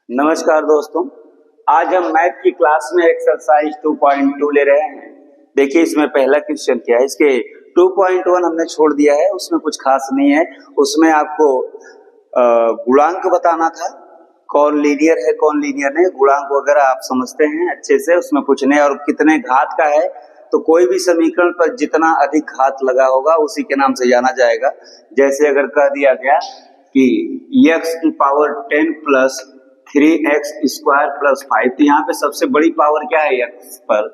नमस्कार दोस्तों, आज हम मैथ की क्लास में एक्सरसाइज 2.2 ले रहे हैं। देखिए इसमें पहला क्वेश्चन क्या है। इसके 2.1 हमने छोड़ दिया है, उसमें कुछ खास नहीं है। उसमें आपको गुणांक बताना था, कौन लीनियर है कौन लीनियर नहीं। गुणांक वगैरह आप समझते हैं अच्छे से, उसमें कुछ नहीं। और कितने घात का है, तो कोई भी समीकरण पर जितना अधिक घात लगा होगा उसी के नाम से जाना जाएगा। जैसे अगर कह दिया गया कि x की power 10 plus 3x square plus 5, तो यहाँ पे सबसे बड़ी पावर क्या है x पर,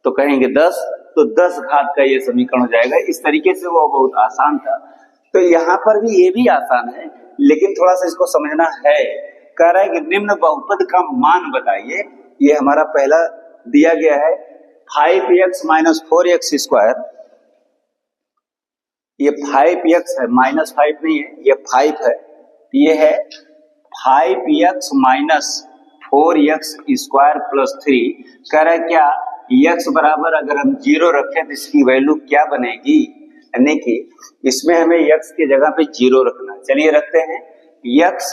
तो कहेंगे 10, तो 10 घात का ये समीकरण हो जाएगा। इस तरीके से वो बहुत आसान था। तो यहाँ पर भी ये भी आसान है, लेकिन थोड़ा सा इसको समझना है। कह रहा है कि निम्न बहुपद का मान बताइए। ये हमारा पहला दिया गया है 5x माइनस 4x स्क्वायर। ये 5x है, माइनस 5 नहीं है, ये 5 है। ये है 5x minus 4x square plus 3। कह रहा है क्या x बराबर अगर हम 0 रखें तो इसकी वैल्यू क्या बनेगी, यानी कि इसमें हमें x की जगह पे 0 रखना है। चलिए रखते हैं, x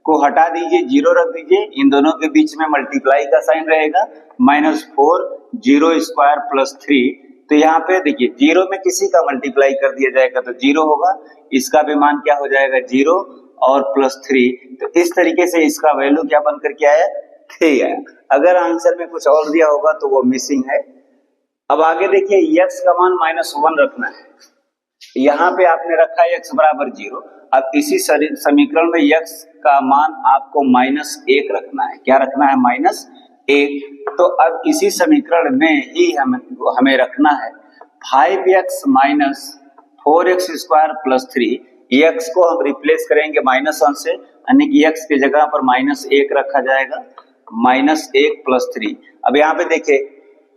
को हटा दीजिए, 0 रख दीजिए। इन दोनों के बीच में मल्टीप्लाई का साइन रहेगा, -4 0 स्क्वायर प्लस 3। तो यहाँ पे देखिए 0 में किसी का मल्टीप्लाई कर दिया जाएगा तो 0 होगा, इसका भी मान क्या हो जाएगा 0 और प्लस 3। तो इस तरीके से इसका वैल्यू क्या बनकर के आया 3 आया। अगर आंसर में कुछ और दिया होगा तो वो मिसिंग है। अब आगे देखिए x का मान -1 रखना है। यहाँ पे आपने रखा है x बराबर 0। अब इसी समीकरण में x का मान आपको -1 रखना है। क्या रखना है? -1। तो अब इसी समीकरण में ही हमें रखना है 5x minus 4x square plus 3। x को हम रिप्लेस करेंगे -1 से, यानी कि x की जगह पर -1 रखा जाएगा, -1 प्लस 3। अब यहाँ पे देखिए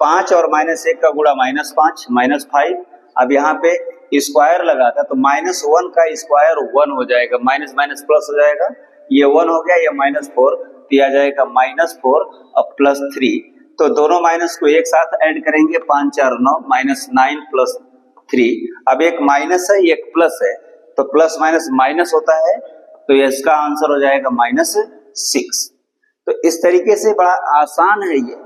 5 और -1 का गुणा -5 -5। अब यहाँ पे स्क्वायर लगा था तो -1 का स्क्वायर 1 हो जाएगा, माइनस माइनस प्लस हो जाएगा, ये 1 हो गया, ये -4 दिया जाएगा, -4 और प्लस 3। तो दोनों माइनस को एक साथ ऐड करेंगे, 5 4 9 -9 प्लस 3। अब एक माइनस है एक प्लस है, तो प्लस माइनस माइनस होता है, तो इसका आंसर हो जाएगा -6। तो इस तरीके से बड़ा आसान है ये।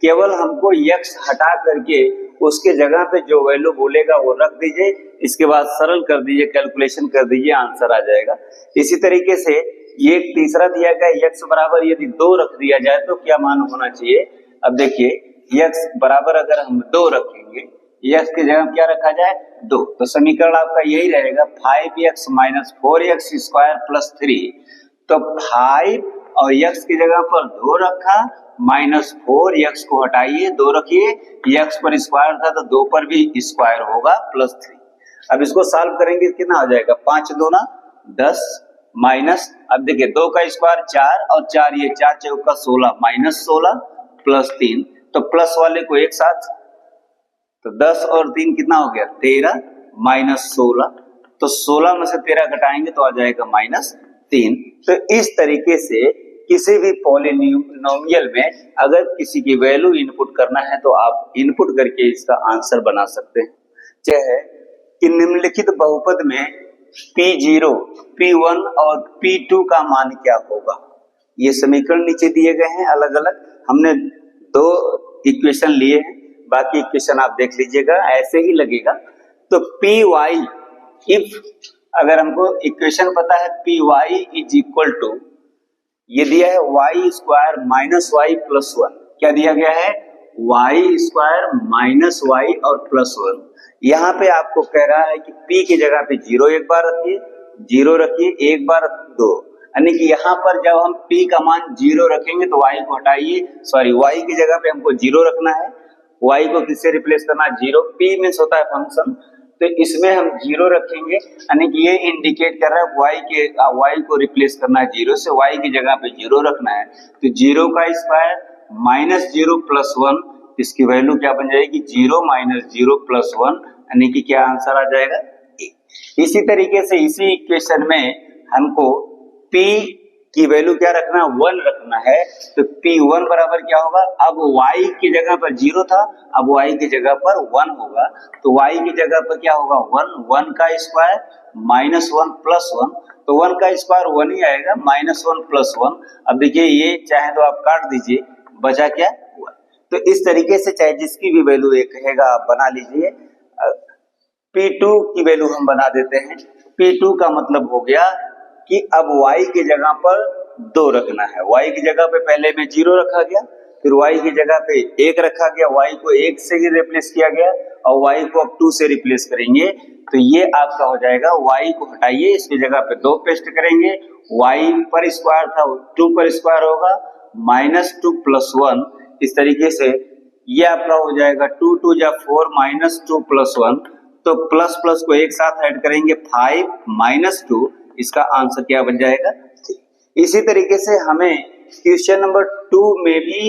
केवल हमको x हटा करके उसके जगह पे जो वैल्यू बोलेगा वो रख दीजिए, इसके बाद सरल कर दीजिए, कैलकुलेशन कर दीजिए, आंसर आ जाएगा। इसी तरीके से ये तीसरा दिया गया x बराबर यदि 2 रख दिया जाए तो क्या मान होना चाहिए। अब देखिए x बराबर अगर हम 2 रखेंगे, x की जगह क्या रखा जाए 2, तो समीकरण आपका यही रहेगा 5x minus 4x square plus 3। तो 5 और x की जगह पर 2 रखा, -4, x को हटाइए, 2 रखिए, x पर स्क्वायर था तो 2 पर भी स्क्वायर होगा, प्लस 3। अब इसको सॉल्व करेंगे कितना हो जाएगा, 5 दूना 10 माइनस, अब देखिए 2 का स्क्वायर 4 और 4 ये 4 चौका 16, -16 प्लस 3। तो प्लस वाले को एक साथ, तो 10 और 3 कितना हो गया 13 -16। तो 16 में से 13 घटाएंगे तो आ जाएगा -3। तो इस तरीके से किसी भी पॉलिनोमियल में अगर किसी की वैल्यू इनपुट करना है तो आप इनपुट करके इसका आंसर बना सकते हैं। यह है कि निम्नलिखित बहुपद में P0, P1 और P2 का मान क्या होगा। ये समीकरण नीचे दिए गए हैं अलग अलग, हमने 2 इक्वेशन लिए हैं, बाकी इक्वेशन आप देख लीजिएगा, ऐसे ही लगेगा। तो Py, इफ अगर हमको इक्वेशन पता है Py इज इक्वल टू, ये दिया है y square minus y plus 1। क्या दिया गया है y स्क्वायर माइनस वाई और प्लस 1। यहाँ पे आपको कह रहा है कि p की जगह पे 0 एक बार रखिए, 0 रखिए, एक बार 2, यानी कि यहाँ पर जब हम p का मान 0 रखेंगे तो y को हटाइए, सॉरी y की जगह पे हमको 0 रखना है, y को किससे रिप्लेस करना है 0, p मींस होता है फंक्शन, तो इसमें हम 0 रखेंगे, यानी कि ये इंडिकेट कर रहा है y को रिप्लेस करना है 0 से, y की जगह पे 0 रखना है। तो 0 का स्क्वायर -0 प्लस 1, इसकी वैल्यू क्या बन जाएगी 0 -0 प्लस 1, यानी कि क्या आंसर आ जाएगा 1। इसी तरीके से इसी इक्वेशन में हमको p की वैल्यू क्या रखना है, 1 रखना है। तो P1 बराबर क्या होगा, अब y की जगह पर 0 था, अब y की जगह पर 1 होगा, तो y की जगह पर क्या होगा 1, 1 का स्क्वायर माइनस 1 प्लस 1, तो 1 का स्क्वायर 1 ही आएगा, माइनस 1 प्लस 1। अब देखिए ये चाहे तो आप काट दीजिए, बचा क्या 1। तो इस तरीके से चाहे जिसकी भी वैल्यू एक कहेगा आप बना लीजिए। P2 की वैल्यू हम बना देते हैं। P2 का मतलब हो गया कि अब y की जगह पर 2 रखना है, y की जगह पे पहले में 0 रखा गया, फिर y की जगह पे 1 रखा गया, y को 1 से ही रिप्लेस किया गया और y को अब 2 से रिप्लेस करेंगे। तो ये आपका हो जाएगा, y को हटाइए, इसकी जगह पे 2 पेस्ट करेंगे, y पर स्क्वायर था 2 पर स्क्वायर होगा, माइनस 2 प्लस 1, इस तरीके से ये आपका हो जाएगा 2 2 जा 4 माइनस 2 प्लस 1। तो प्लस प्लस को एक साथ ऐड करेंगे 5 माइनस 2, इसका आंसर क्या बन जाएगा 3। इसी तरीके से हमें क्वेश्चन नंबर 2 में भी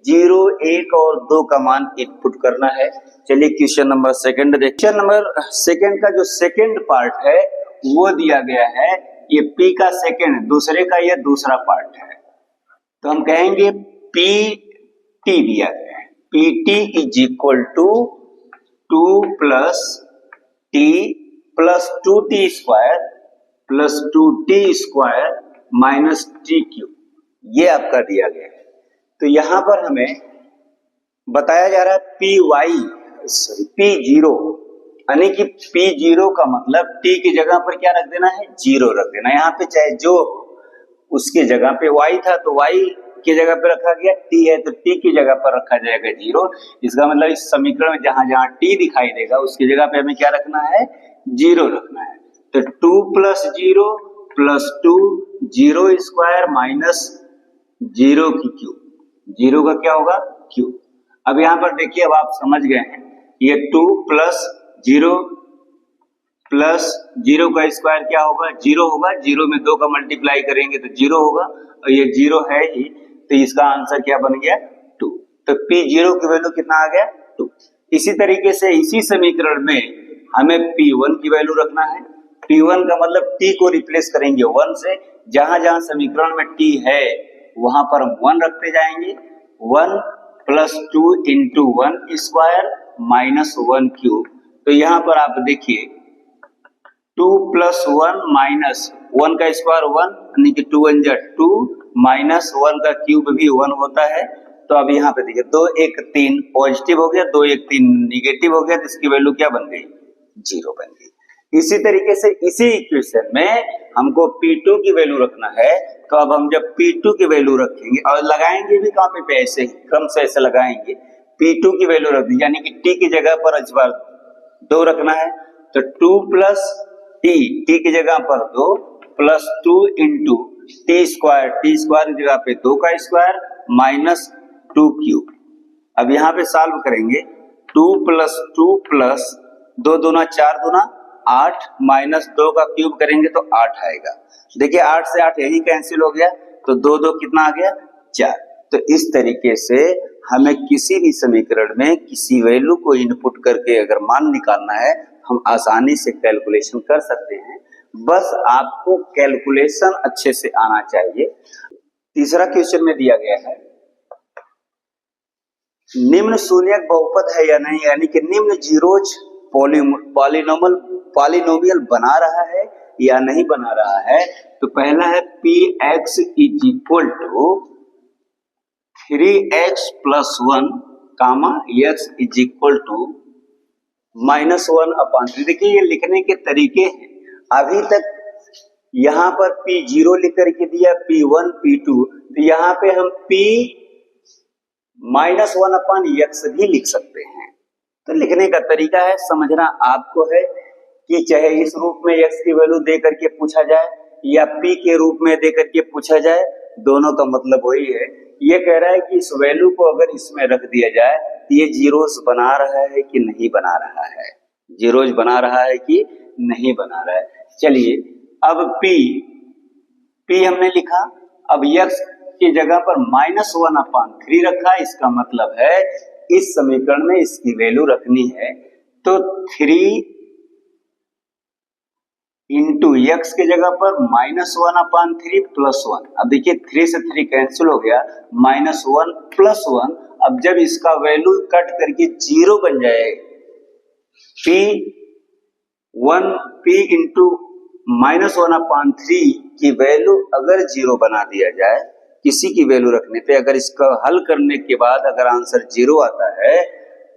0, 1 और 2 का मान इनपुट करना है। चलिए क्वेश्चन नंबर सेकंड देखिए। क्वेश्चन नंबर सेकंड का जो सेकंड पार्ट है वो दिया गया है, ये p का सेकंड दूसरे का ये दूसरा पार्ट है, तो हम कहेंगे pt दिया गया है, pt is equal to 2 plus t plus 2t square plus 2t square minus t cube, ये आपका दिया गया है। तो यहां पर हमें बताया जा रहा है P0, यानी कि P0 का मतलब t की जगह पर क्या रख देना है, 0 रख देना। यहाँ पे चाहे जो उसकी जगह पे y था तो y की जगह पे रखा गया, t है तो t की जगह पर रखा जाएगा 0। इसका मतलब इस समीकरण में जहां जहां t दिखाई देगा उसकी जगह पे हमें क्या रखना है, 0 रखना है। तो 2 प्लस 0 प्लस 2, 0 स्क्वायर माइनस 0 की क्यूब, 0 का क्या होगा क्यूब। अब यहाँ पर देखिए, अब आप समझ गए हैं, ये 2 प्लस 0 प्लस 0 का स्क्वायर क्या होगा, 0 होगा, 0 में 2 का मल्टीप्लाई करेंगे तो 0 होगा, और ये 0 है ही, तो इसका आंसर क्या बन गया 2। तो P0 की वैल्यू कितना आ गया 2। इसी तरीके से इसी समीकरण में हमें P1 की वैल्यू रखना है। P1 का मतलब t को रिप्लेस करेंगे 1 से, जहां जहां समीकरण में t है वहां पर हम 1 रखते जाएंगे। 1 plus 2 into 1 square minus 1 cube. तो यहाँ पर आप देखिए 2 प्लस 1 माइनस 1 का स्क्वायर 1, यानी कि 2 1 जा 2 माइनस 1 का क्यूब भी 1 होता है। तो अब यहाँ पे देखिए 2 1 3 पॉजिटिव हो गया, 2 1 3 निगेटिव हो गया, तो इसकी वैल्यू क्या बन गई 0 बन गई। इसी तरीके से इसी इक्वेशन में हमको P2 की वैल्यू रखना है, तो अब हम जब P2 की वैल्यू रखेंगे और लगाएंगे भी कॉपी पे ऐसे ही क्रम से ऐसे लगाएंगे, P2 की वैल्यू रख दी, यानी कि t की जगह पर इस बार 2 रखना है, तो 2 प्लस t, t की जगह पर 2 प्लस 2 इंटू t स्क्वायर की जगह पे 2 का स्क्वायर माइनस 2 क्यूब। अब यहाँ पे सॉल्व करेंगे, 2 प्लस 2 प्लस 2 दूना 4 दूना 8 माइनस 2 का क्यूब करेंगे तो 8 आएगा। देखिए 8 से 8 यही कैंसिल हो गया, तो 2 2 कितना आ गया 4। तो इस तरीके से हमें किसी भी समीकरण में किसी वैल्यू को इनपुट करके अगर मान निकालना है, हम आसानी से कैलकुलेशन कर सकते हैं, बस आपको कैलकुलेशन अच्छे से आना चाहिए। तीसरा क्वेश्चन में दिया गया है, निम्न शून्यक बहुपद है या नहीं, यानी कि निम्न जीरोज पॉलिनोमियल बना रहा है या नहीं बना रहा है। तो पहला है px is equal to 3x plus 1 comma x is equal to minus 1 upon 3। देखिए ये लिखने के तरीके हैं, अभी तक यहाँ पर P0 लिख करके दिया, P1 P2, तो यहाँ पे हम P माइनस 1 अपॉन x भी लिख सकते हैं। तो लिखने का तरीका है, समझना आपको है कि चाहे इस रूप में x की वैल्यू दे करके पूछा जाए या p के रूप में दे करके पूछा जाए, दोनों का मतलब वही है। ये कह रहा है कि इस वैल्यू को अगर इसमें रख दिया जाए तो ये जीरोस बना रहा है कि नहीं बना रहा है, जीरोस बना रहा है कि नहीं बना रहा है। चलिए अब p हमने लिखा, अब x की जगह पर माइनस 1 अपॉन 3 रखा, इसका मतलब है इस समीकरण में इसकी वैल्यू रखनी है, तो 3 इंटू यक्स की जगह पर -1/3 +1। अब देखिए 3 से 3 कैंसिल हो गया, -1 +1। अब जब इसका वैल्यू कट करके 0 बन जाए, p इंटू -1/3 की वैल्यू अगर 0 बना दिया जाए, किसी की वैल्यू रखने पे अगर इसका हल करने के बाद अगर आंसर 0 आता है,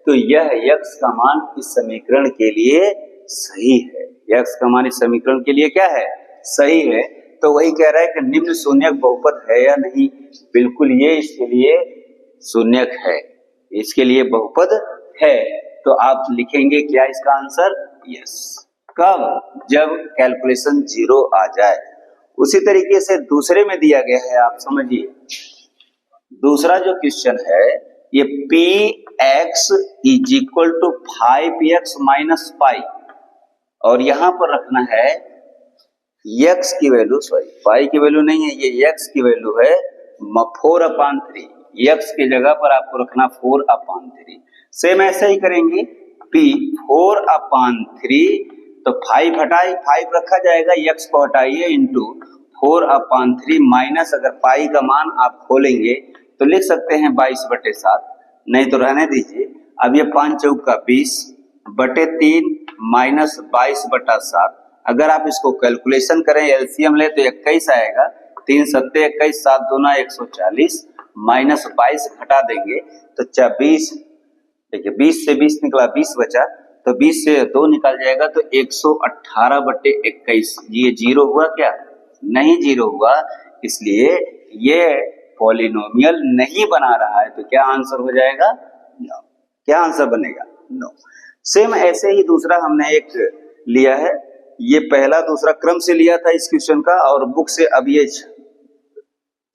तो यह यक्स का मान इस समीकरण के लिए सही है। यक्स का मान इस समीकरण के लिए क्या है? सही है। तो वही कह रहा है कि निम्न शून्यक बहुपद है या नहीं। बिल्कुल, ये इसके लिए शून्यक है, इसके लिए बहुपद है। तो आप लिखेंगे क्या इसका आंसर? यस। कब? जब कैलकुलेशन 0 आ जाए। उसी तरीके से दूसरे में दिया गया है, आप समझिए। दूसरा जो क्वेश्चन है, ये px is equal to 5x minus pi, और यहां पर रखना है x की वैल्यू, सॉरी पाई की वैल्यू नहीं है, ये x की वैल्यू है 4/3। x की जगह पर आपको रखना 4/3। सेम ऐसे ही करेंगे, p 4/3, तो 5 हटाई, 5 रखा जाएगा, x को हटाइए, इंटू 4/3 माइनस, अगर पाई का मान आप खोलेंगे तो लिख सकते हैं 22/7, नहीं तो रहने दीजिए। अब ये 5 चौक का 20/3 माइनस 22/7। अगर आप इसको कैलकुलेशन करें, एलसीएम ले, तो 21 आएगा। 3 7 21, 7 दूना 140, माइनस 22 घटा देंगे तो 20, देखिए 20 से 20 निकला, 20 बचा, तो 20 से 2 निकल जाएगा, तो 118/21। ये 0 हुआ क्या? नहीं 0 हुआ, इसलिए ये पॉलिनोमियल नहीं बना रहा है। तो क्या आंसर हो जाएगा? नो। क्या आंसर बनेगा? नो। सेम ऐसे ही दूसरा हमने एक लिया है, ये पहला दूसरा क्रम से लिया था इस क्वेश्चन का, और बुक से अब ये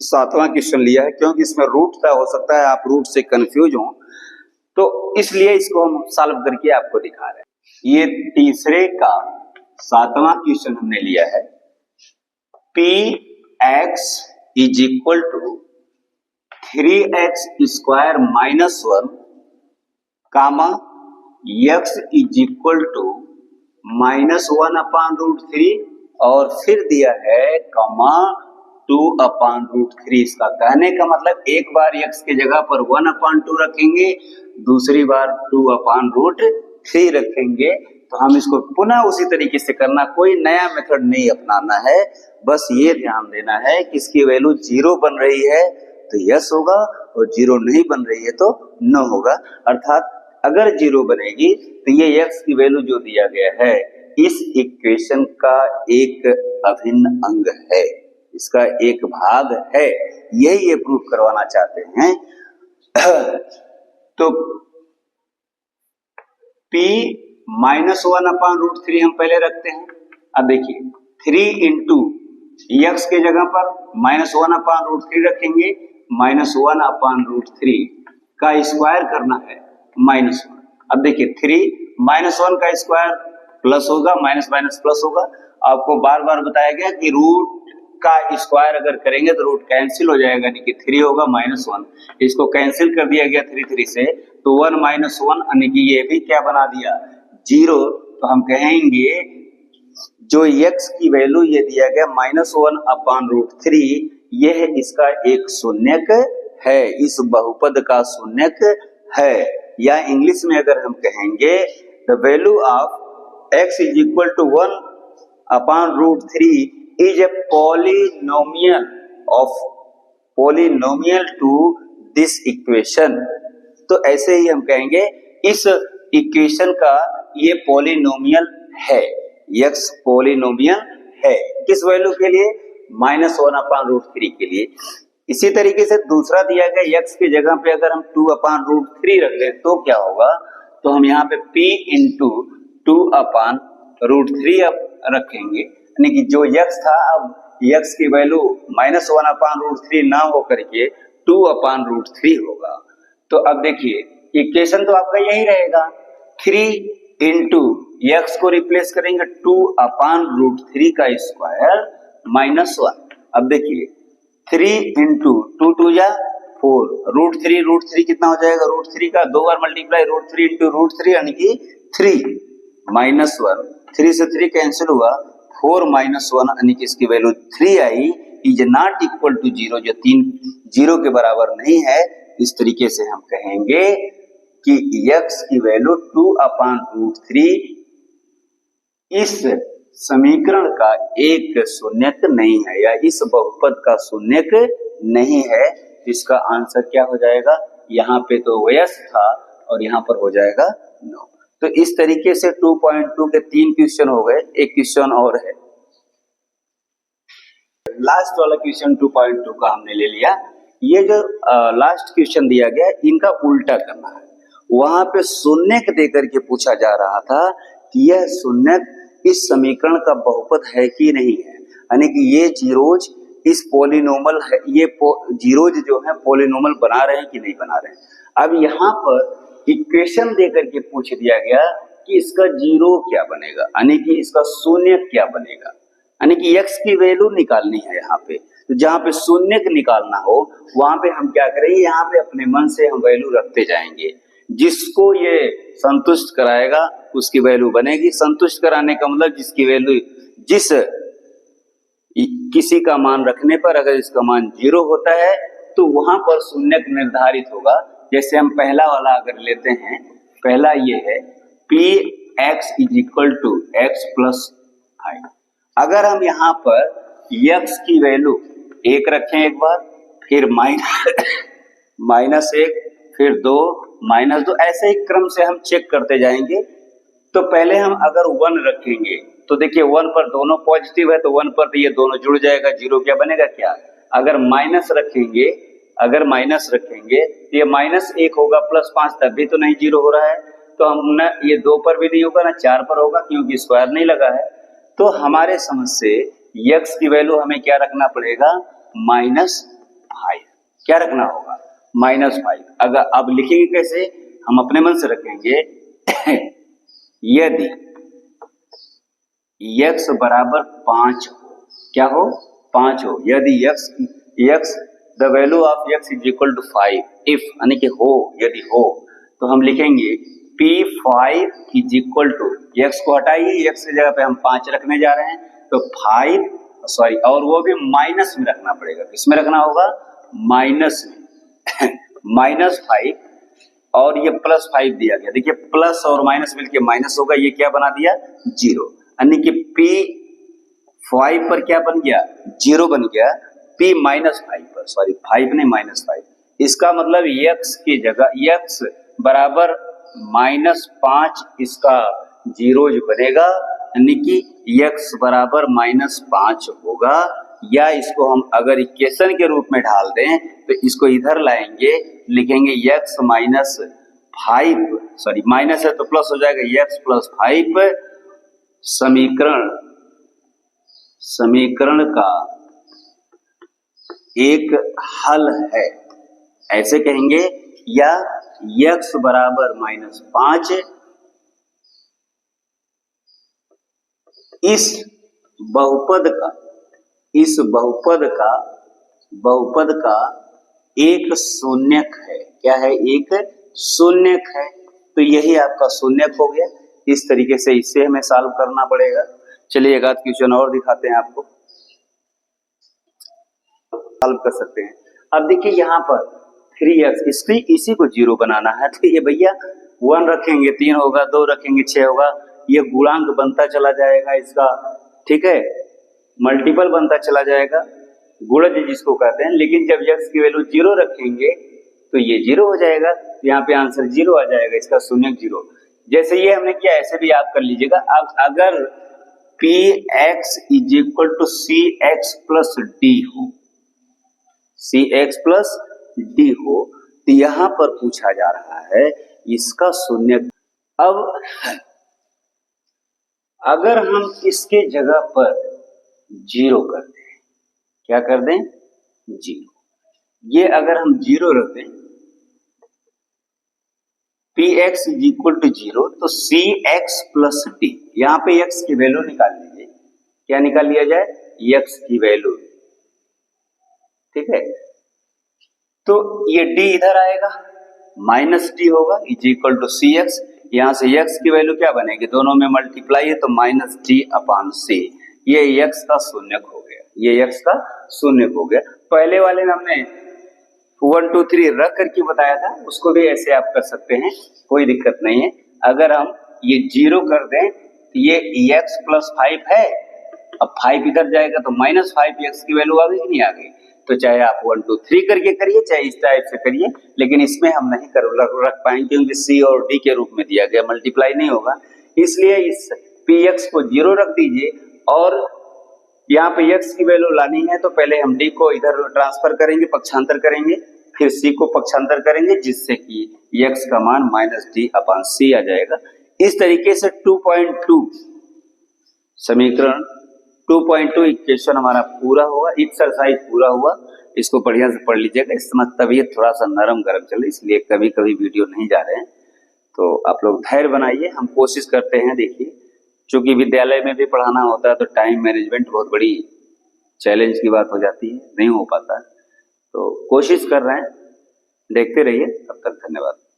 7वां क्वेश्चन लिया है, क्योंकि इसमें रूट था, हो सकता है आप रूट से कंफ्यूज हो, तो इसलिए इसको हम सॉल्व करके आपको दिखा रहे हैं। ये तीसरे का 7वां क्वेश्चन हमने लिया है, px is equal to 3x square minus 1, comma x is equal to -1/√3, और फिर दिया है कॉमा 2/√3। इसका कहने का मतलब एक बार x की जगह पर 1/2 रखेंगे, दूसरी बार 2/√3 रखेंगे। तो हम इसको पुनः उसी तरीके से करना, कोई नया मेथड नहीं अपनाना है, बस ये ध्यान देना है कि इसकी वैल्यू 0 बन रही है तो यस होगा, और 0 नहीं बन रही है तो नो होगा। अर्थात अगर 0 बनेगी तो ये x की वैल्यू जो दिया गया है इस इक्वेशन का एक अभिन्न अंग है, इसका एक भाग है, यही ये प्रूफ करवाना चाहते हैं। तो p -1/√3 हम पहले रखते हैं। अब देखिए 3 इंटू x के जगह पर -1/√3 रखेंगे, -1/√3 का स्क्वायर करना है -1। अब देखिए 3 -1 का स्क्वायर प्लस होगा, माइनस माइनस प्लस होगा। आपको बार बार बताया गया कि रूट का स्क्वायर अगर करेंगे तो रूट कैंसिल हो जाएगा, यानी कि 3 होगा -1, इसको कैंसिल कर दिया गया 3 से, तो 1 - 1 यानी कि ये भी क्या बना दिया? 0। तो हम कहेंगे जो x की वैल्यू ये दिया गया -1/√3, यह इसका एक शून्यक है, इस बहुपद का शून्यक है। या इंग्लिश में अगर हम कहेंगे the value of x is equal to 1/√3 is a polynomial to this equation. तो ऐसे ही हम कहेंगे इस इक्वेशन का ये पॉलिनोमियल है, x पॉलिनोमियल है, किस वैल्यू के लिए? -1/√3 के लिए। इसी तरीके से दूसरा दिया गया x की जगह पे अगर हम 2/√3 रख दें तो क्या होगा? तो हम यहाँ पे p इंटू 2/√3 अब रखेंगे, यानी कि जो x था अब x की वैल्यू -1/√3 ना हो करके 2/√3 होगा। तो अब देखिए इक्वेशन तो आपका यही रहेगा, 3 इंटू x को रिप्लेस करेंगे 2/√3 का स्क्वायर -1। अब देखिए 3 इंटू 2 2 या 4, √3 कितना हो जाएगा? √3 का 2 बार मल्टीप्लाई, √3 इंटू √3 यानी कि 3 -1, 3 से 3 कैंसिल हुआ, 4 माइनस 1 यानी कि इसकी वैल्यू 3 आई, इज नॉट इक्वल टू 0, जो 3 0 के बराबर नहीं है, इस तरीके से हम कहेंगे कि x की वैल्यू 2/√3 इस समीकरण का एक शून्यक नहीं है, या इस बहुपद का शून्यक नहीं है। इसका आंसर क्या हो जाएगा, यहाँ पे तो यस था और यहाँ पर हो जाएगा नो। तो इस तरीके से 2.2 के 3 क्वेश्चन हो गए, एक क्वेश्चन और है। लास्ट वाला क्वेश्चन 2.2 का हमने ले लिया। ये जो लास्ट क्वेश्चन दिया गया है, इनका उल्टा करना है। वहां पे शून्यक देकर के पूछा जा रहा था कि यह शून्यक इस समीकरण का बहुपद है कि नहीं है, यानी कि ये जीरोज इस पॉलिनोमल है, ये जीरोज जो है पॉलिनोमल बना रहे हैं कि नहीं बना रहे हैं। अब यहाँ पर इक्वेशन देकर के पूछ दिया गया कि इसका जीरो क्या बनेगा, यानी कि इसका शून्यक क्या बनेगा, यानी कि x की वैल्यू निकालनी है यहाँ पे। तो जहाँ पे शून्यक निकालना हो वहां पे हम क्या करेंगे, यहाँ पे अपने मन से हम वैल्यू रखते जाएंगे, जिसको ये संतुष्ट कराएगा उसकी वैल्यू बनेगी। संतुष्ट कराने का मतलब जिसकी वैल्यू, जिस किसी का मान रखने पर अगर इसका मान 0 होता है तो वहां पर शून्यक निर्धारित होगा। जैसे हम पहला वाला अगर लेते हैं, पहला ये है px = x + 5। अगर हम यहाँ पर x की वैल्यू 1 रखें एक बार, फिर -1, फिर 2, -2, ऐसे ही क्रम से हम चेक करते जाएंगे। तो पहले हम अगर 1 रखेंगे तो देखिए 1 पर दोनों पॉजिटिव है, तो 1 पर तो ये दोनों जुड़ जाएगा, 0 क्या बनेगा क्या। अगर माइनस रखेंगे तो ये -1 होगा, +5 तब भी तो नहीं 0 हो रहा है। तो हम न ये 2 पर भी नहीं होगा, ना 4 पर होगा, क्योंकि स्क्वायर नहीं लगा है। तो हमारे समझ से x की वैल्यू हमें क्या रखना पड़ेगा, -5। क्या रखना होगा, -5। अगर अब लिखेंगे कैसे, हम अपने मन से रखेंगे यदि x बराबर 5 हो, क्या हो, 5 हो, यदि x the value of x = 5 if, यानी कि हो, यदि हो, तो हम लिखेंगे P5 = x को हटाइए, x की जगह पे हम 5 रखने जा रहे हैं, तो 5 सॉरी, और वो भी माइनस में रखना पड़ेगा। किसमें रखना होगा, माइनस में -5, और ये +5 दिया गया। देखिए प्लस और माइनस मिलके माइनस होगा, ये क्या बना दिया, 0, यानी कि P5 पर क्या बन गया, 0 बन गया। P-5 पर, सॉरी 5 नहीं -5, इसका मतलब x की जगह x बराबर -5, इसका 0 बनेगा, यानी कि x बराबर -5 होगा। या इसको हम अगर इक्वेशन के रूप में ढाल दें तो इसको इधर लाएंगे, लिखेंगे x -5, सॉरी माइनस है तो प्लस हो जाएगा, x + 5 समीकरण का एक हल है, ऐसे कहेंगे। या x बराबर -5 इस बहुपद का एक शून्यक है। क्या है, एक शून्यक है। तो यही आपका शून्यक हो गया। इस तरीके से इसे हमें सॉल्व करना पड़ेगा। चलिए एक आध क्वेश्चन और दिखाते हैं आपको, सॉल्व कर सकते हैं। अब देखिए यहाँ पर 3x, इसी को 0 बनाना है, तो ये भैया 1 रखेंगे 3 होगा, 2 रखेंगे 6 होगा, ये गुणांक बनता चला जाएगा इसका, ठीक है, मल्टीपल बनता चला जाएगा, गुणज जिसको कहते हैं। लेकिन जब x की वैल्यू 0 रखेंगे तो ये 0 हो जाएगा, यहाँ पे आंसर 0 आ जाएगा, इसका शून्यक 0। जैसे ये हमने किया ऐसे भी आप कर लीजिएगा। अब अगर Px = Cx + D हो, Cx + D हो, तो यहाँ पर पूछा जा रहा है इसका शून्यक। अब अगर हम इसके जगह पर 0 कर दें, क्या कर दें, 0, ये अगर हम 0 रख दें, Px = 0, तो Cx + D, यहाँ पे x की वैल्यू निकाल लीजिए। क्या निकाल लिया जाए, x की वैल्यू, ठीक है। तो ये d इधर आएगा, -d होगा, = Cx। यहाँ से x की वैल्यू क्या बनेगी, दोनों में मल्टीप्लाई है तो -d/c। ये x का शून्यक हो गया, ये x का शून्यक हो गया। पहले वाले में हमने 1 2 3 रख करके बताया था, उसको भी ऐसे आप कर सकते हैं, कोई दिक्कत नहीं है। अगर हम ये 0 कर दें तो ये x प्लस 5 है, अब 5 इधर जाएगा तो माइनस 5x की वैल्यू आ गई कि नहीं आ गई। तो चाहे आप 1 2 3 करके करिए, चाहे इस टाइप से करिए, लेकिन इसमें हम नहीं रख पाएंगे क्योंकि c और d के रूप में दिया गया, मल्टीप्लाई नहीं होगा। इसलिए इस px को 0 रख दीजिए और यहाँ पे x की वैल्यू लानी है तो पहले हम d को इधर ट्रांसफर करेंगे, पक्षांतर करेंगे, फिर c को पक्षांतर करेंगे, जिससे कि x का मान -d/c आ जाएगा। इस तरीके से 2.2 समीकरण 2.2 इक्वेशन हमारा पूरा हुआ, एक्सरसाइज पूरा हुआ। इसको बढ़िया से पढ़ लीजिएगा। इस समय तबीयत थोड़ा सा नरम गरम चल रही, इसलिए कभी कभी वीडियो नहीं जा रहे हैं, तो आप लोग धैर्य बनाइए। हम कोशिश करते हैं, देखिए चूंकि विद्यालय में भी पढ़ाना होता है तो टाइम मैनेजमेंट बहुत बड़ी चैलेंज की बात हो जाती है, नहीं हो पाता, तो कोशिश कर रहे हैं, देखते रहिए। तब तक धन्यवाद।